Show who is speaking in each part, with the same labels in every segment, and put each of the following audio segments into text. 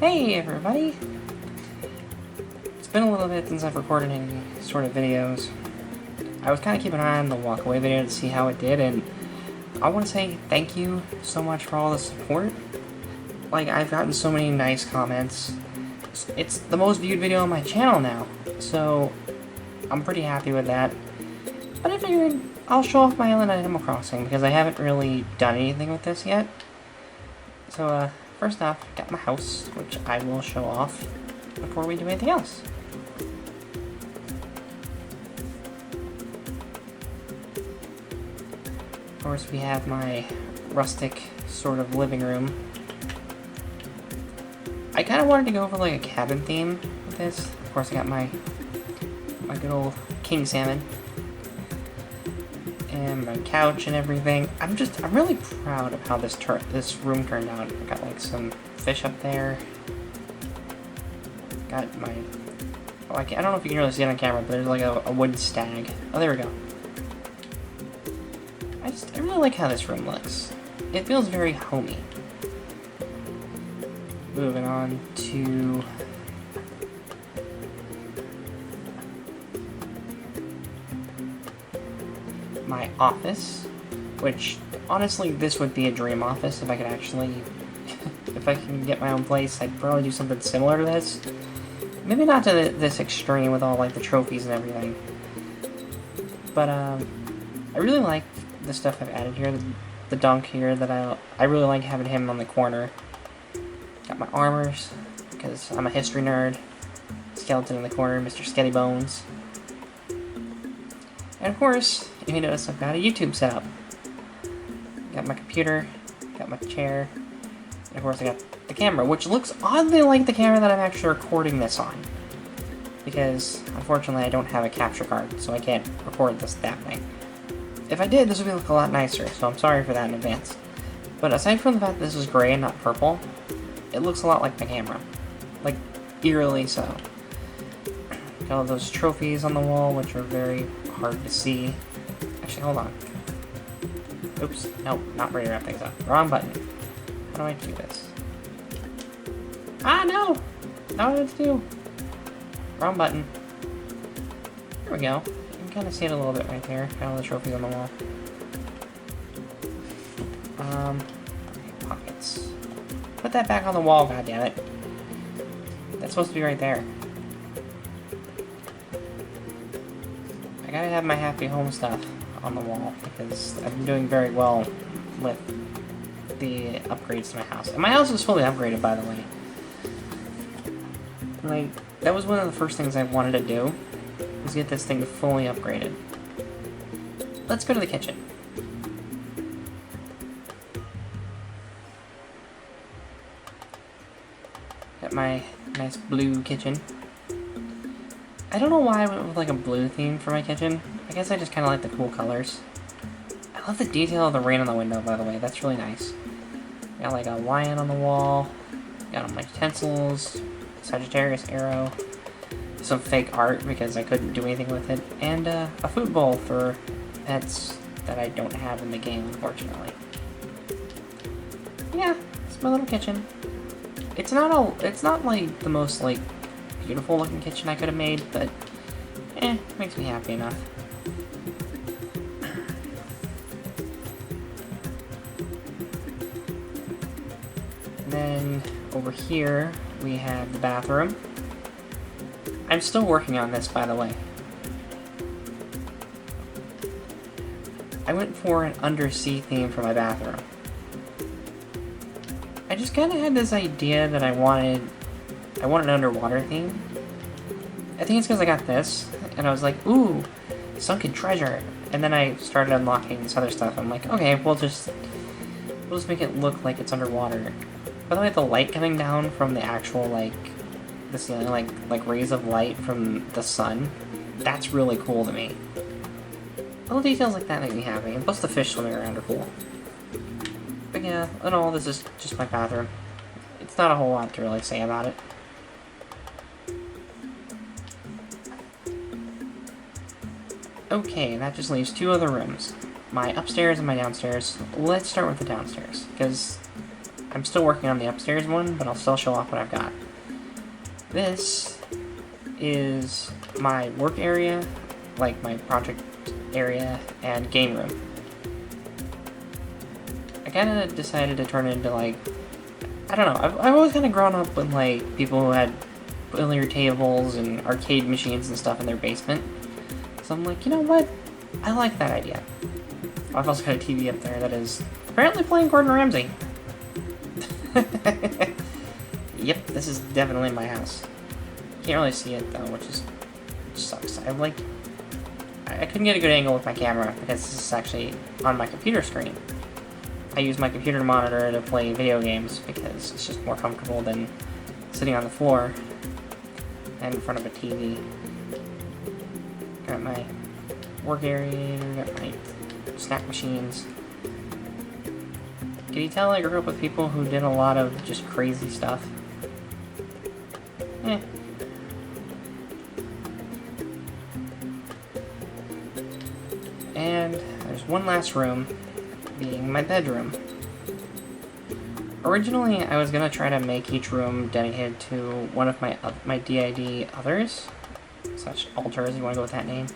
Speaker 1: Hey everybody! It's been a little bit since I've recorded any sort of videos. I was kind of keeping an eye on the walkaway video to see how it did, and I want to say thank you so much for all the support. Like, I've gotten so many nice comments. It's the most viewed video on my channel now, so I'm pretty happy with that. But I figured I'll show off my island Animal Crossing, because I haven't really done anything with this yet. So, first off, got my house, which I will show off before we do anything else. Of course, we have my rustic sort of living room. I kind of wanted to go for like a cabin theme with this. Of course, I got my good old king salmon and my couch and everything. I'm really proud of how this room turned out. I got like some fish up there. Got my I don't know if you can really see it on camera, but there's like a wood stag. Oh, there we go. I really like how this room looks. It feels very homey. Moving on to my office, which honestly this would be a dream office if I could actually if I can get my own place. I'd probably do something similar to this. Maybe not to this extreme with all like the trophies and everything. But I really like the stuff I've added here. The dunk here that I really like having him on the corner. Got my armors, because I'm a history nerd. Skeleton in the corner, Mr. Sketty Bones. And of course, you notice I've got a YouTube setup. Got my computer, got my chair, and of course I got the camera, which looks oddly like the camera that I'm actually recording this on. Because, unfortunately, I don't have a capture card, so I can't record this that way. If I did, this would look a lot nicer, so I'm sorry for that in advance. But aside from the fact that this is gray and not purple, it looks a lot like my camera. Like, eerily so. Got all those trophies on the wall, which are very hard to see. Actually, hold on. Oops. No, not ready to wrap things up. Wrong button. How do I do this? Ah, no! Not what to do. Wrong button. There we go. You can kind of see it a little bit right there. Got all the trophies on the wall. Okay, pockets. Put that back on the wall, goddammit. That's supposed to be right there. I gotta have my happy home stuff on the wall, because I've been doing very well with the upgrades to my house. And my house is fully upgraded, by the way. Like, that was one of the first things I wanted to do, was get this thing fully upgraded. Let's go to the kitchen. Got my nice blue kitchen. I don't know why I went with like a blue theme for my kitchen. I guess I just kind of like the cool colors. I love the detail of the rain on the window, by the way. That's really nice. Got like a lion on the wall. Got all my utensils. Sagittarius arrow. Some fake art because I couldn't do anything with it. And a food bowl for pets that I don't have in the game, unfortunately. Yeah, it's my little kitchen. It's not like the most like beautiful looking kitchen I could have made, but makes me happy enough. And then over here we have the bathroom. I'm still working on this, by the way. I went for an undersea theme for my bathroom. I just kind of had this idea that I wanted an underwater theme. I think it's because I got this, and I was like, ooh, sunken treasure. And then I started unlocking this other stuff. I'm like, okay, we'll just make it look like it's underwater. By the way, the light coming down from the actual, like, the ceiling, like rays of light from the sun, that's really cool to me. Little details like that make me happy, and plus the fish swimming around are cool. But yeah, in all, this is just my bathroom. It's not a whole lot to really say about it. Okay, that just leaves two other rooms. My upstairs and my downstairs. Let's start with the downstairs, because I'm still working on the upstairs one, but I'll still show off what I've got. This is my work area, like my project area, and game room. I kind of decided to turn it into, like, I don't know, I've always kind of grown up with, like, people who had billiard tables and arcade machines and stuff in their basement. So I'm like, you know what? I like that idea. I've also got a TV up there that is apparently playing Gordon Ramsay. Yep, this is definitely my house. Can't really see it though, which sucks. I couldn't get a good angle with my camera because this is actually on my computer screen. I use my computer monitor to play video games because it's just more comfortable than sitting on the floor and in front of a TV. Got my work area, got my snack machines. Can you tell I grew up with people who did a lot of just crazy stuff? Eh. And there's one last room, being my bedroom. Originally, I was gonna try to make each room dedicated to one of my DID others, such alters, you wanna go with that name.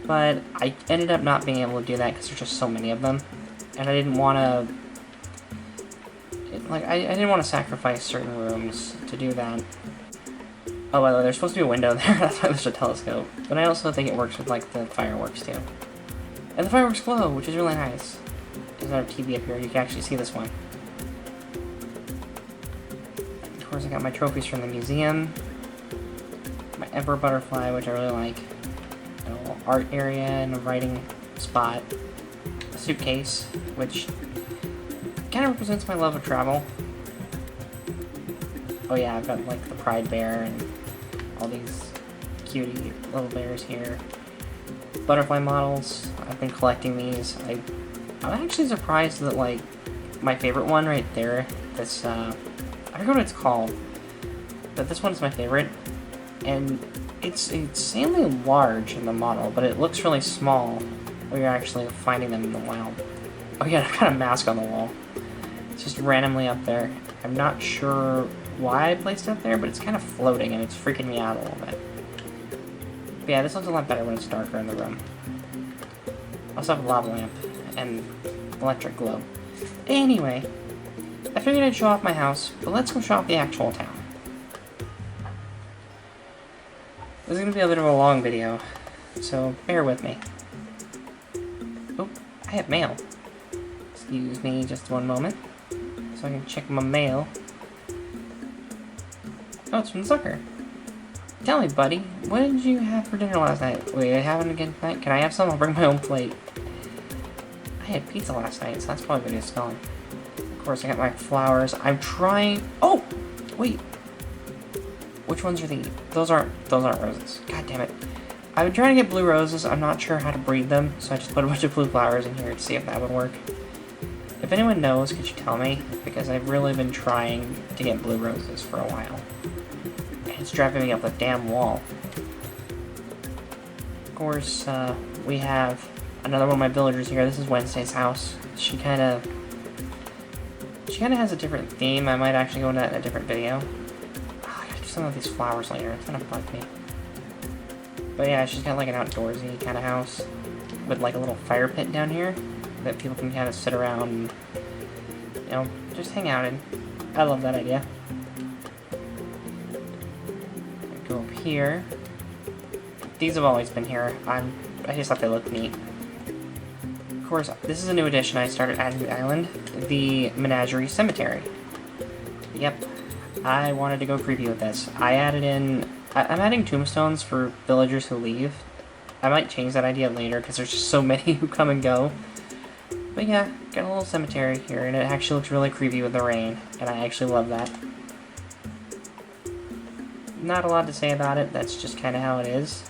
Speaker 1: But I ended up not being able to do that because there's just so many of them, and I didn't want to. I didn't want to sacrifice certain rooms to do that. Oh, by the way, there's supposed to be a window there. That's why there's a telescope. But I also think it works with, like, the fireworks too. And the fireworks glow, which is really nice. There's another TV up here. You can actually see this one. Of course, I got my trophies from the museum. My Emperor Butterfly, which I really like. A little art area and a writing spot. A suitcase, which kind of represents my love of travel. Oh yeah, I've got, like, the Pride Bear and all these cutie little bears here. Butterfly models. I've been collecting these. I'm actually surprised that, like, my favorite one right there, this, I don't know what it's called, but this one's my favorite, and it's insanely large in the model, but it looks really small when you're actually finding them in the wild. Oh yeah, I've got a mask on the wall. It's just randomly up there. I'm not sure why I placed it up there, but it's kind of floating, and it's freaking me out a little bit. But yeah, this looks a lot better when it's darker in the room. I also have a lava lamp and electric globe. Anyway, I figured I'd show off my house, but let's go show off the actual town. This is going to be a bit of a long video, so bear with me. Oh, I have mail. Excuse me just one moment, so I can check my mail. Oh, it's from Zucker. Tell me, buddy, what did you have for dinner last night? Wait, I haven't again tonight? Can I have some? I'll bring my own plate. I had pizza last night, so that's probably what it's going. Of course, I got my flowers. I'm trying... Oh! Wait. Which ones are these? Those aren't roses. God damn it. I've been trying to get blue roses. I'm not sure how to breed them, so I just put a bunch of blue flowers in here to see if that would work. If anyone knows, could you tell me? Because I've really been trying to get blue roses for a while. And it's driving me up the damn wall. Of course, we have another one of my villagers here. This is Wednesday's house. She kind of has a different theme. I might actually go into that in a different video. Oh, I gotta do some of these flowers later. It's gonna bug me. But yeah, she's got like an outdoorsy kind of house with like a little fire pit down here that people can kind of sit around and, you know, just hang out in. I love that idea. Go up here. These have always been here. I just thought they looked neat. Of course, this is a new addition I started adding to the island, the Menagerie Cemetery. Yep, I wanted to go creepy with this. I added in... I'm adding tombstones for villagers who leave. I might change that idea later, because there's just so many who come and go. But yeah, got a little cemetery here, and it actually looks really creepy with the rain, and I actually love that. Not a lot to say about it, that's just kind of how it is.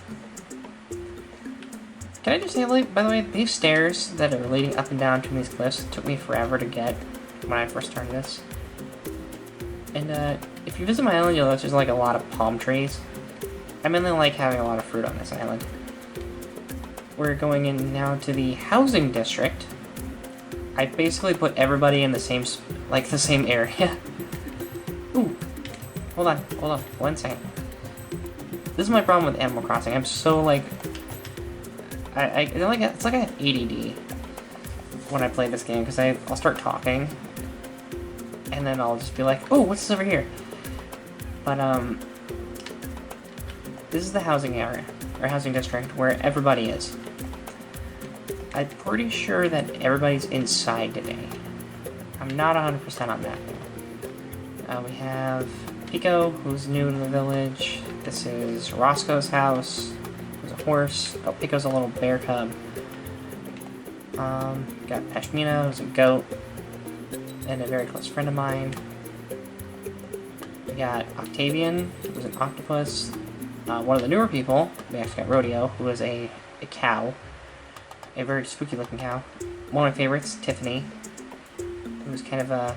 Speaker 1: Can I just say, like, by the way, these stairs that are leading up and down between these cliffs took me forever to get when I first started this. And, if you visit my island, you'll notice there's, like, a lot of palm trees. I mainly like having a lot of fruit on this island. We're going in now to the housing district. I basically put everybody in the same, like, the same area. Ooh. Hold on, 1 second. This is my problem with Animal Crossing. I'm so like, it's like I have ADD when I play this game because I'll start talking, and then I'll just be like, oh, what's this over here? But this is the housing area or housing district where everybody is. I'm pretty sure that everybody's inside today. I'm not 100% on that. We have Pico, who's new to the village. This is Roscoe's house. There's a horse. Oh, Pico's a little bear cub. Got Pashmina, who's a goat, and a very close friend of mine. We got Octavian, who's an octopus. One of the newer people, we actually got Rodeo, who is a cow. A very spooky looking cow. One of my favorites, Tiffany, who's kind of a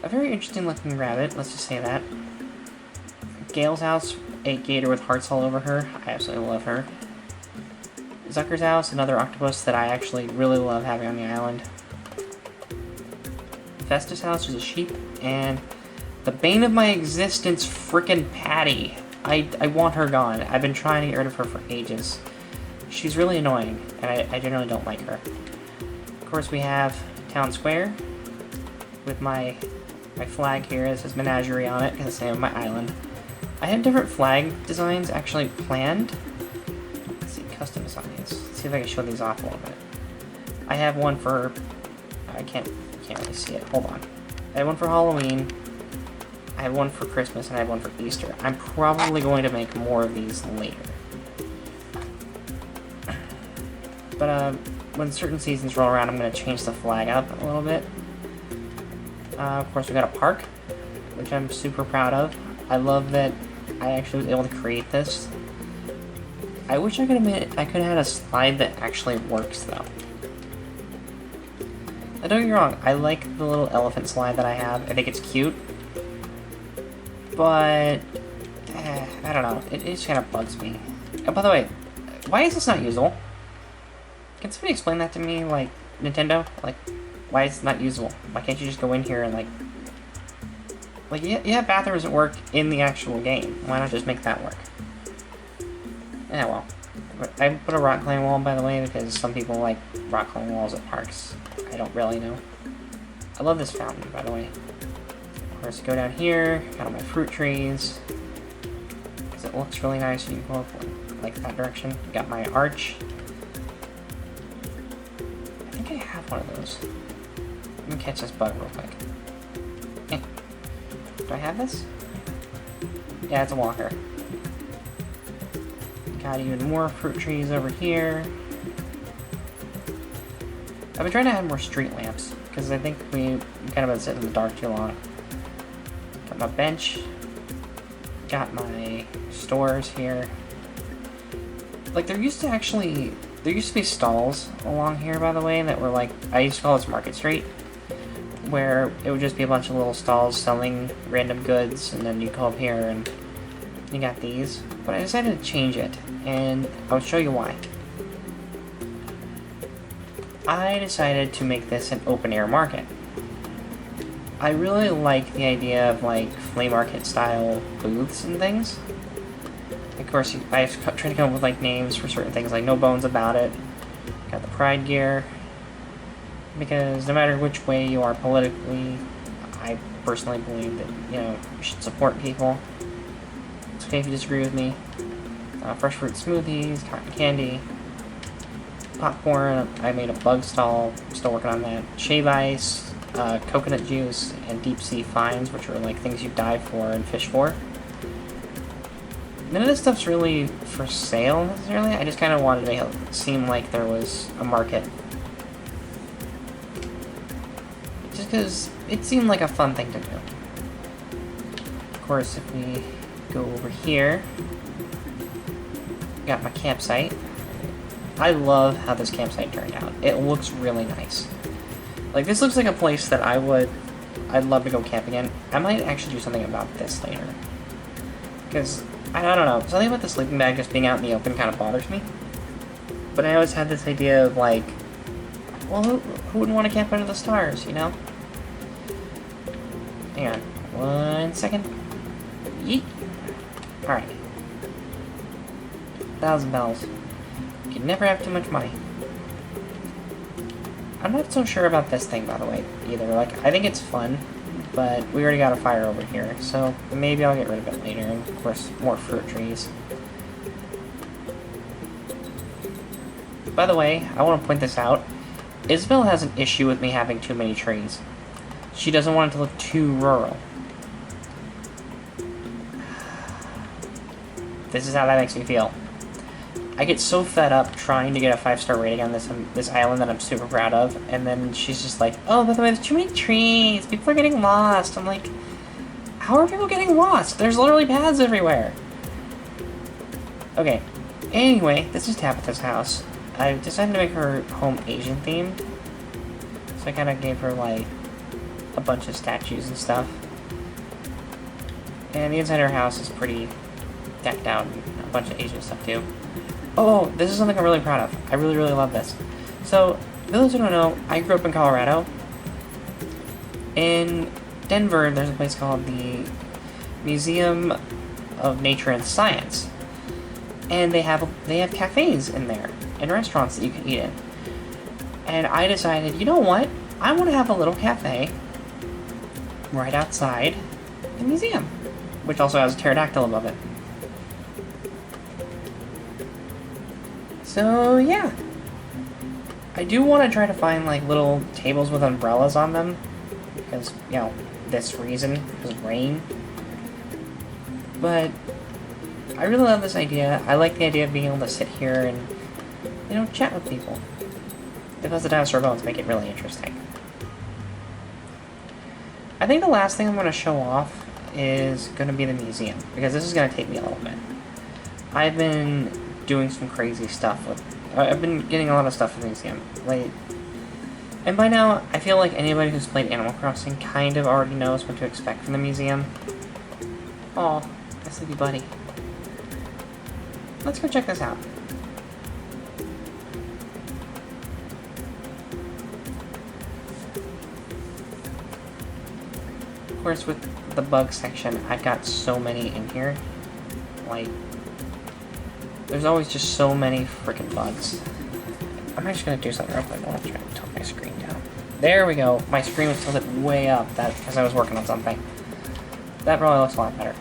Speaker 1: very interesting looking rabbit, let's just say that. Gail's house, a gator with hearts all over her. I absolutely love her. Zucker's house, another octopus that I actually really love having on the island. Festus' house is a sheep, and the bane of my existence, frickin' Patty. I want her gone. I've been trying to get rid of her for ages. She's really annoying, and I generally don't like her. Of course, we have Town Square with my flag here. It says Menagerie on it, because it's the name of my island. I have different flag designs actually planned. Let's see, custom designs. Let's see if I can show these off a little bit. I have one for... I can't really see it. Hold on. I have one for Halloween. I have one for Christmas, and I have one for Easter. I'm probably going to make more of these later. But when certain seasons roll around, I'm going to change the flag up a little bit. Of course, we got a park, which I'm super proud of. I love that I actually was able to create this. I wish I could have had a slide that actually works, though. Now, don't get me wrong, I like the little elephant slide that I have. I think it's cute. But, I don't know. It just kind of bugs me. Oh, by the way, why is this not usable? Can somebody explain that to me, like, Nintendo? Like, why is it not usable? Why can't you just go in here and, like, yeah, bathrooms work in the actual game. Why not just make that work? Yeah, well. I put a rock climbing wall, by the way, because some people like rock climbing walls at parks. I don't really know. I love this fountain, by the way. Of course, go down here, got all my fruit trees. Because it looks really nice, you can go up like that direction. Got my arch. I think I have one of those. Let me catch this bug real quick. Do I have this? Yeah, it's a walker. Got even more fruit trees over here. I've been trying to add more street lamps, because I think we kind of been sitting in the dark too long. Got my bench. Got my stores here. Like, there used to be stalls along here, by the way, that were like, I used to call this Market Street, where it would just be a bunch of little stalls selling random goods, and then you go up here and you got these. But I decided to change it, and I'll show you why. I decided to make this an open-air market. I really like the idea of, like, flea market style booths and things. Of course, I tried to come up with, like, names for certain things, like No Bones About It. Got the Pride gear. Because no matter which way you are politically, I personally believe that, you know, you should support people. It's okay if you disagree with me. Fresh fruit smoothies, cotton candy, popcorn. I made a bug stall. I'm still working on that. Shave ice, coconut juice, and deep sea fines, which are like things you dive for and fish for. None of this stuff's really for sale necessarily. I just kind of wanted to make it seem like there was a market. Just because it seemed like a fun thing to do. Of course, if we go over here, got my campsite. I love how this campsite turned out. It looks really nice. Like, this looks like a place that I'd love to go camping in. I might actually do something about this later. Because, I don't know, something about the sleeping bag just being out in the open kind of bothers me. But I always had this idea of, like, well, who wouldn't want to camp under the stars, you know? Hang on, 1 second. Yeet. Alright. 1,000 bells. You can never have too much money. I'm not so sure about this thing, by the way, either. Like, I think it's fun, but we already got a fire over here, so maybe I'll get rid of it later. And, of course, more fruit trees. By the way, I want to point this out. Isabel has an issue with me having too many trees. She doesn't want it to look too rural. This is how that makes me feel. I get so fed up trying to get a 5-star rating on this island that I'm super proud of, and then she's just like, oh, by the way, there's too many trees, people are getting lost. I'm like, how are people getting lost? There's literally paths everywhere. Okay, anyway, this is Tabitha's house. I decided to make her home Asian themed, so I kind of gave her, like, a bunch of statues and stuff. And the inside of her house is pretty decked out, and a bunch of Asian stuff too. Oh, this is something I'm really proud of. I really, really love this. So, for those who don't know, I grew up in Colorado. In Denver, there's a place called the Museum of Nature and Science. And they have cafes in there, and restaurants that you can eat in. And I decided, you know what? I want to have a little cafe right outside the museum, which also has a pterodactyl above it. So, yeah. I do want to try to find, like, little tables with umbrellas on them. Because, you know, this reason. Because of rain. But I really love this idea. I like the idea of being able to sit here and, you know, chat with people. Because the dinosaur bones make it really interesting. I think the last thing I'm going to show off is going to be the museum. Because this is going to take me a little bit. I've been doing some crazy stuff with... I've been getting a lot of stuff from the museum. Like, and by now, I feel like anybody who's played Animal Crossing kind of already knows what to expect from the museum. Aw, a sleepy buddy. Let's go check this out. Of course, with the bug section, I've got so many in here. Like, there's always just so many freaking bugs. I'm actually gonna do something real quick. I want to try to tilt my screen down. There we go. My screen was tilted way up. That's because I was working on something. That probably looks a lot better.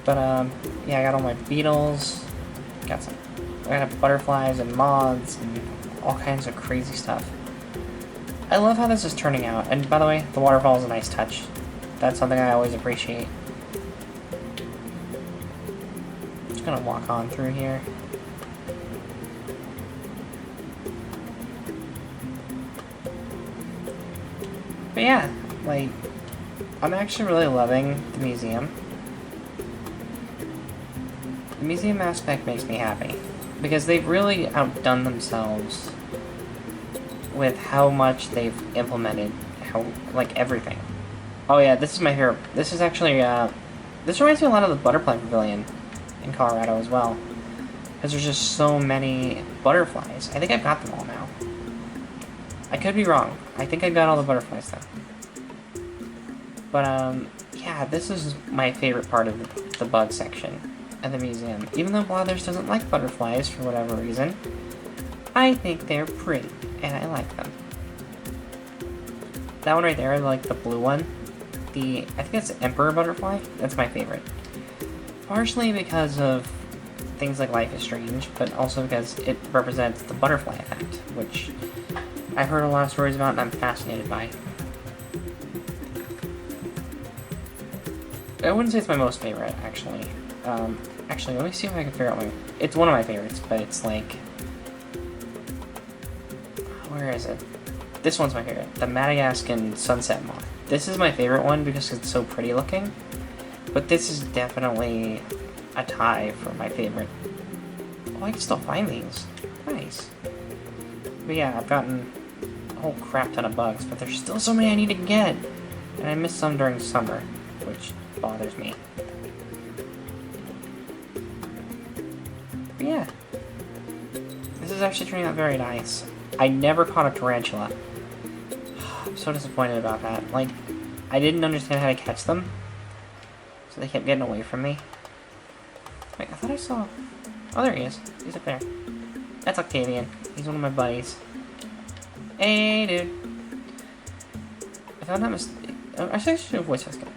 Speaker 1: But yeah, I got all my beetles. I got butterflies and moths and all kinds of crazy stuff. I love how this is turning out. And by the way, the waterfall is a nice touch. That's something I always appreciate. Gonna walk on through here. But yeah, like, I'm actually really loving the museum. The museum aspect makes me happy because they've really outdone themselves with how much they've implemented like everything. Oh yeah, this is my favorite. This is actually this reminds me a lot of the Butterfly Pavilion in Colorado as well, because there's just so many butterflies. I think I've got them all now. I could be wrong. I think I got all the butterflies though. But yeah, this is my favorite part of the bug section at the museum. Even though Blathers doesn't like butterflies for whatever reason, I think they're pretty and I like them. That one right there, like the blue one, I think it's the Emperor butterfly. That's my favorite. Partially because of things like Life is Strange, but also because it represents the butterfly effect, which I've heard a lot of stories about and I'm fascinated by. I wouldn't say it's my most favorite, actually. Actually, let me see if I can figure out it's one of my favorites, but it's like... Where is it? This one's my favorite. The Madagascan Sunset Moth. This is my favorite one because it's so pretty looking. But this is definitely a tie for my favorite. Oh, I can still find these. Nice. But yeah, I've gotten a whole crap ton of bugs, but there's still so many I need to get. And I missed some during summer, which bothers me. But yeah. This is actually turning out very nice. I never caught a tarantula. I'm so disappointed about that. Like, I didn't understand how to catch them. So they kept getting away from me. Wait, I thought I saw... Oh, there he is. He's up there. That's Octavian. He's one of my buddies. Hey, dude. If I'm not mistaken... I should do a voice guy.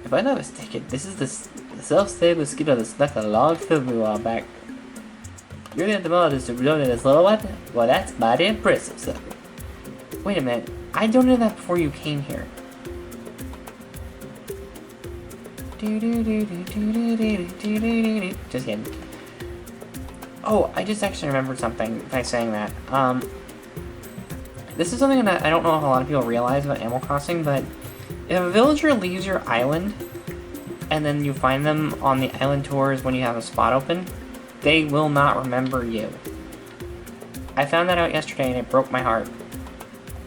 Speaker 1: If I'm not mistaken, this is the self-same mosquito that snuck a log through me a while back. You're the mod to donate this little one? Well, that's mighty impressive, sir. Wait a minute. I donated that before you came here. Just kidding. Oh, I just actually remembered something by saying that. This is something that I don't know if a lot of people realize about Animal Crossing, but if a villager leaves your island, and then you find them on the island tours when you have a spot open, they will not remember you. I found that out yesterday and it broke my heart.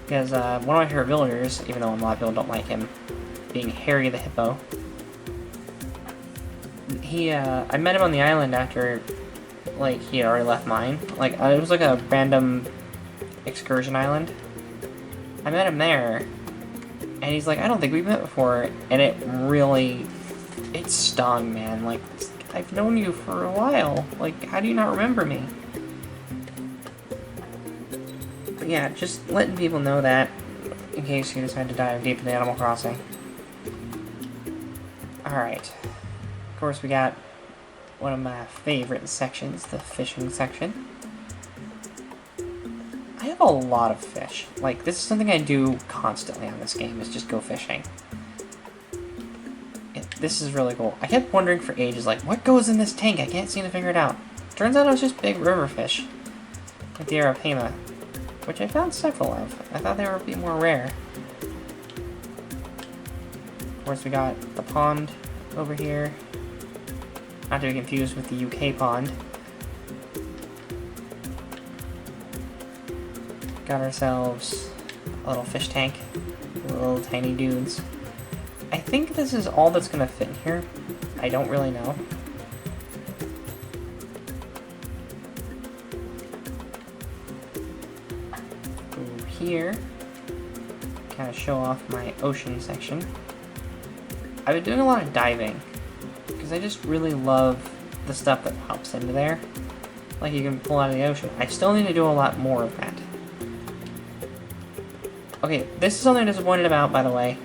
Speaker 1: Because one of my favorite villagers, even though a lot of people don't like him, being Harry the Hippo, I met him on the island after, like, he had already left mine. Like, it was like a random excursion island. I met him there, and he's like, I don't think we've met before, and it stung, man. Like, I've known you for a while. Like, how do you not remember me? But yeah, just letting people know that, in case you decide to dive deep into Animal Crossing. Alright. Of course, we got one of my favorite sections, the fishing section. I have a lot of fish. Like, this is something I do constantly on this game, is just go fishing. This is really cool. I kept wondering for ages, like, what goes in this tank? I can't seem to figure it out. Turns out it was just big river fish. Like the Arapema, which I found several of. I thought they were a bit more rare. Of course, we got the pond over here. Not to be confused with the UK pond. Got ourselves a little fish tank. Little tiny dudes. I think this is all that's gonna fit in here. I don't really know. Over here, kind of show off my ocean section. I've been doing a lot of diving, because I just really love the stuff that pops into there. Like you can pull out of the ocean. I still need to do a lot more of that. Okay, this is something I'm disappointed about, by the way.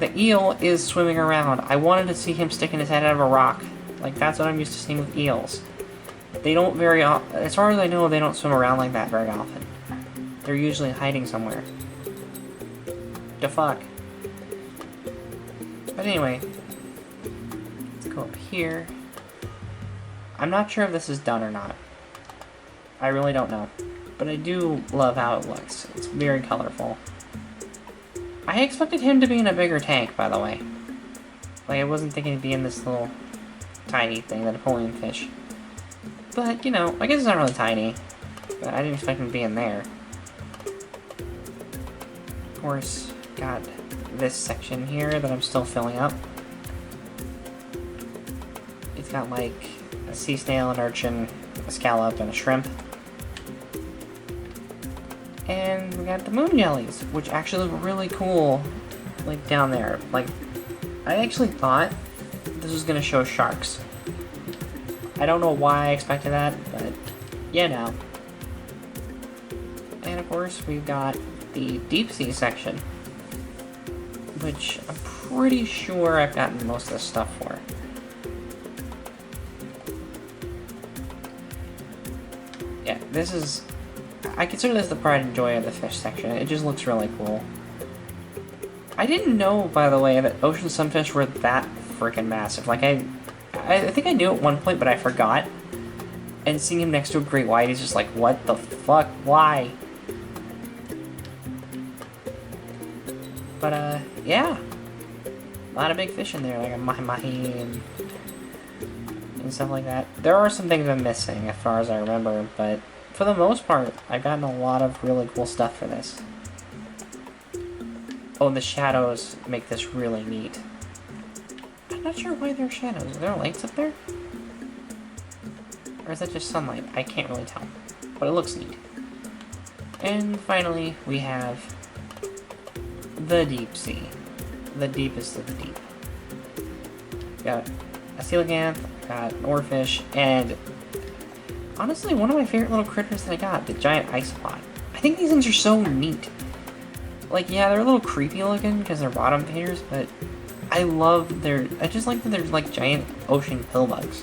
Speaker 1: The eel is swimming around. I wanted to see him sticking his head out of a rock. Like, that's what I'm used to seeing with eels. They don't very often, as far as I know, they don't swim around like that very often. They're usually hiding somewhere. The fuck? But anyway, let's go up here. I'm not sure if this is done or not. I really don't know. But I do love how it looks. It's very colorful. I expected him to be in a bigger tank, by the way. Like, I wasn't thinking he'd be in this little tiny thing, the Napoleon fish. But, you know, I guess it's not really tiny. But I didn't expect him to be in there. Of course, got this section here that I'm still filling up. It's got, like, a sea snail, an urchin, a scallop, and a shrimp. And we got the moon jellies, which actually look really cool, like, down there. Like, I actually thought this was gonna show sharks. I don't know why I expected that, but, you know. And of course, we've got the deep sea section, which I'm pretty sure I've gotten most of the stuff for. Yeah, this is... I consider this the pride and joy of the fish section. It just looks really cool. I didn't know, by the way, that ocean sunfish were that freaking massive. Like, I think I knew at one point, but I forgot. And seeing him next to a great white, he's just like, what the fuck? Why? But, yeah. A lot of big fish in there, like a mahi-mahi and stuff like that. There are some things I'm missing, as far as I remember, but... for the most part, I've gotten a lot of really cool stuff for this. Oh, the shadows make this really neat. I'm not sure why there are shadows. Are there lights up there? Or is that just sunlight? I can't really tell. But it looks neat. And finally, we have the deep sea. The deepest of the deep. Got a coelacanth, got an oarfish, and honestly, one of my favorite little critters that I got, the giant isopod. I think these things are so neat. Like, yeah, they're a little creepy looking because they're bottom feeders, but I just like that they're like giant ocean pillbugs.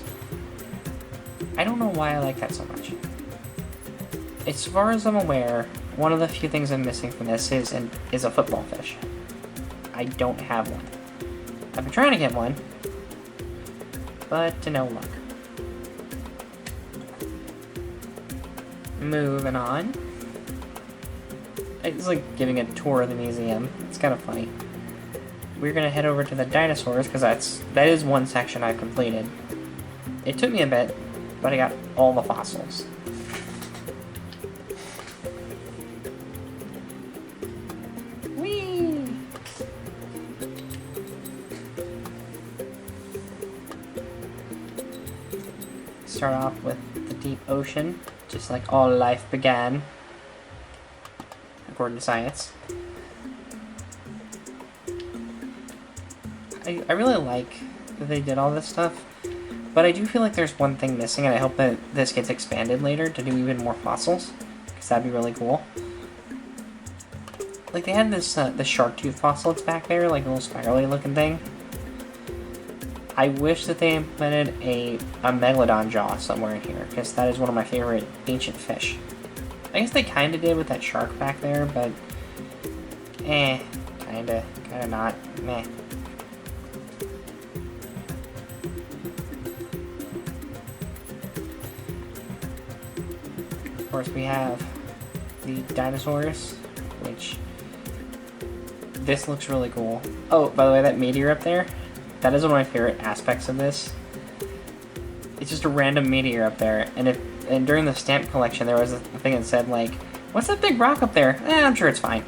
Speaker 1: I don't know why I like that so much. As far as I'm aware, one of the few things I'm missing from this is a football fish. I don't have one. I've been trying to get one, but to no luck. Moving on. It's like giving a tour of the museum. It's kind of funny. We're gonna head over to the dinosaurs because that is one section I've completed. It took me a bit, but I got all the fossils. Whee! Start off with the deep ocean, just like all life began, according to science. I really like that they did all this stuff, but I do feel like there's one thing missing, and I hope that this gets expanded later to do even more fossils, because that'd be really cool. Like, they had this, the shark tooth fossil that's back there, like a little spirally looking thing. I wish that they implemented a megalodon jaw somewhere in here, because that is one of my favorite ancient fish. I guess they kinda did with that shark back there, but kinda not, meh. Of course, we have the dinosaurs, which this looks really cool. Oh, by the way, that meteor up there, that is one of my favorite aspects of this. It's just a random meteor up there, and during the stamp collection, there was a thing that said, like, what's that big rock up there? I'm sure it's fine.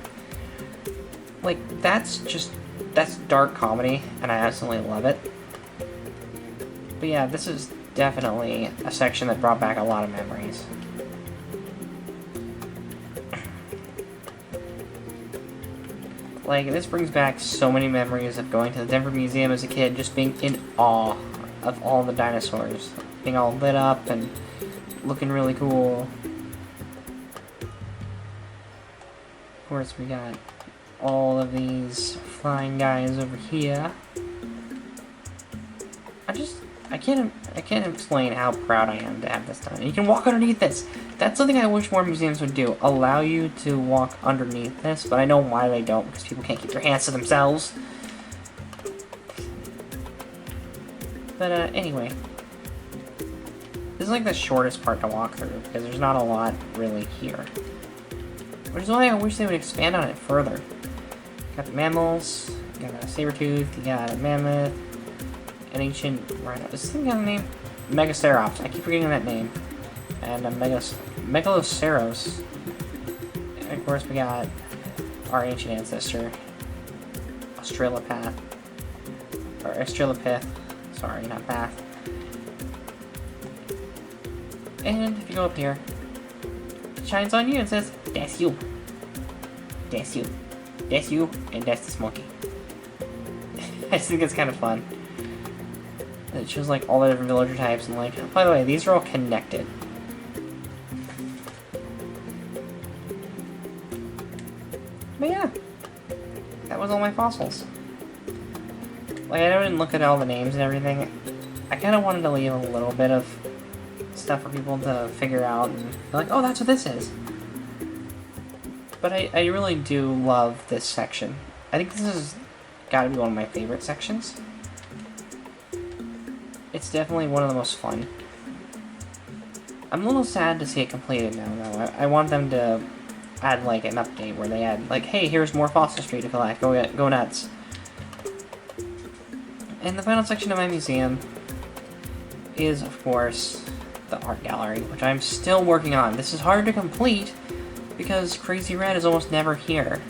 Speaker 1: Like, that's dark comedy, and I absolutely love it. But yeah, this is definitely a section that brought back a lot of memories. Like, this brings back so many memories of going to the Denver Museum as a kid, just being in awe of all the dinosaurs. Being all lit up and looking really cool. Of course, we got all of these flying guys over here. I can't explain how proud I am to have this done. And you can walk underneath this. That's something I wish more museums would do. Allow you to walk underneath this, but I know why they don't, because people can't keep their hands to themselves. But anyway. This is like the shortest part to walk through, because there's not a lot really here. Which is why I wish they would expand on it further. Got the mammals, you got a saber-tooth, you got a mammoth, an ancient rhino. Does this thing have a name? Megacerops. I keep forgetting that name. And a Megaloceros. And of course we got our ancient ancestor, Australopith. Or Australopith. Sorry, not path. And if you go up here, it shines on you and says, that's you. That's you. That's you, and that's this monkey. I just think it's kind of fun. It shows like all the different villager types, and like, oh, by the way, these are all connected. But yeah, that was all my fossils. Like, I didn't look at all the names and everything. I kind of wanted to leave a little bit of stuff for people to figure out and be like, oh, that's what this is. But I really do love this section. I think this has got to be one of my favorite sections. It's definitely one of the most fun. I'm a little sad to see it completed now, though. I want them to add, like, an update where they add, like, hey, here's more fossils for you to collect. Go nuts. And the final section of my museum is, of course, the art gallery, which I'm still working on. This is hard to complete because Crazy Red is almost never here.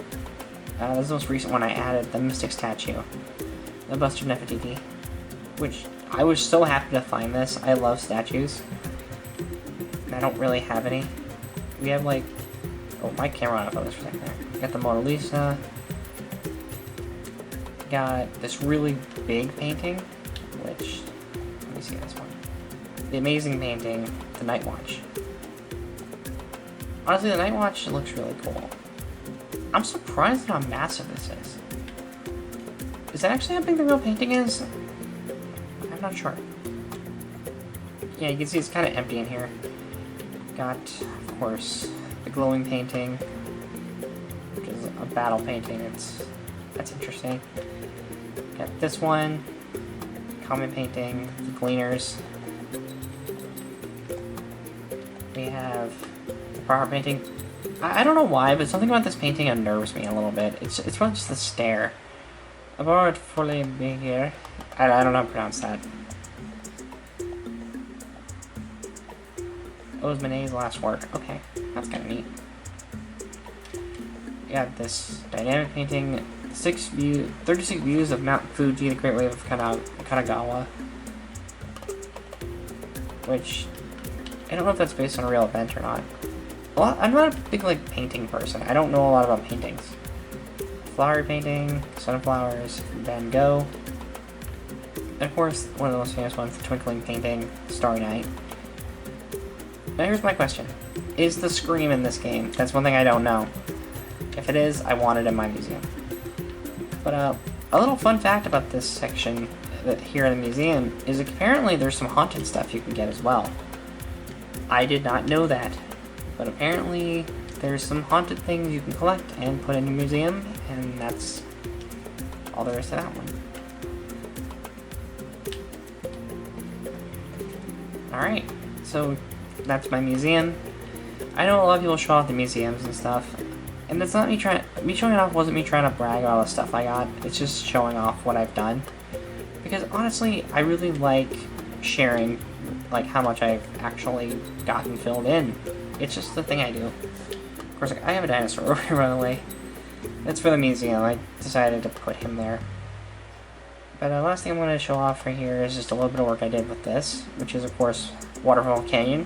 Speaker 1: This is the most recent one I added, the Mystic statue. The Buster Nefertiti. Which, I was so happy to find this. I love statues. And I don't really have any. We have, like... Oh, my camera on focus for a second there. We got the Mona Lisa. Got this really big painting, which see this one. The amazing painting, The Night Watch. Honestly, The Night Watch looks really cool. I'm surprised at how massive this is. Is that actually how big the real painting is? I'm not sure. Yeah, you can see it's kind of empty in here. Got, of course, the glowing painting, which is a battle painting. That's interesting. Got this one, common painting, the Gleaners. We have the power painting. I don't know why, but something about this painting unnerves me a little bit. It's probably just the stare. About fully being here. I don't know how to pronounce that. It was Manet's last work. Okay, that's kind of neat. We got this dynamic painting, 36 views of Mount Fuji, the Great Wave of Kanagawa. Which, I don't know if that's based on a real event or not. I'm not a big, like, painting person. I don't know a lot about paintings. Flowery painting, sunflowers, Van Gogh. And of course, one of the most famous ones, the twinkling painting, Starry Night. Now here's my question. Is the Scream in this game? That's one thing I don't know. If it is, I want it in my museum. But a little fun fact about this section here in the museum is apparently there's some haunted stuff you can get as well. I did not know that, but apparently there's some haunted things you can collect and put in your museum, and that's all there is to that one. Alright, so that's my museum. I know a lot of people show off the museums and stuff, and it's not me showing it off wasn't me trying to brag about all the stuff I got, it's just showing off what I've done. Because honestly, I really like sharing like how much I've actually gotten filled in. It's just the thing I do. Of course, I have a dinosaur over here, by the way. That's for the museum. I decided to put him there. But the last thing I'm going to show off right here is just a little bit of work I did with this, which is, of course, Waterfall Canyon,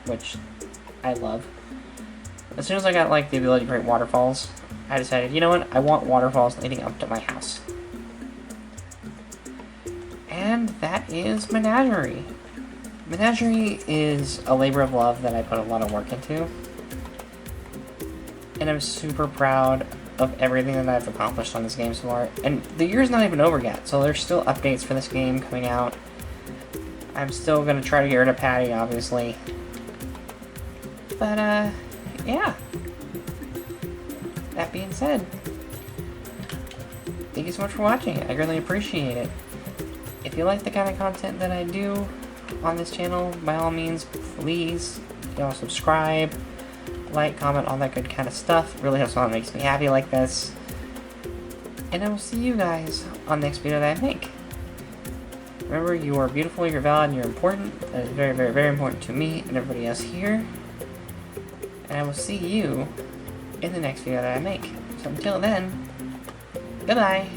Speaker 1: which I love. As soon as I got, like, the ability to create waterfalls, I decided, you know what, I want waterfalls leading up to my house. And that is Menagerie. Menagerie is a labor of love that I put a lot of work into. And I'm super proud of everything that I've accomplished on this game so far. And the year's not even over yet, so there's still updates for this game coming out. I'm still going to try to get rid of Patty, obviously. But, yeah. That being said, thank you so much for watching. I really appreciate it. If you like the kind of content that I do on this channel, by all means, please, subscribe, like, comment, all that good kind of stuff. It really helps out and makes me happy like this. And I will see you guys on the next video that I make. Remember, you are beautiful, you're valid, and you're important. That is very, very, very important to me and everybody else here. And I will see you in the next video that I make. So until then, goodbye!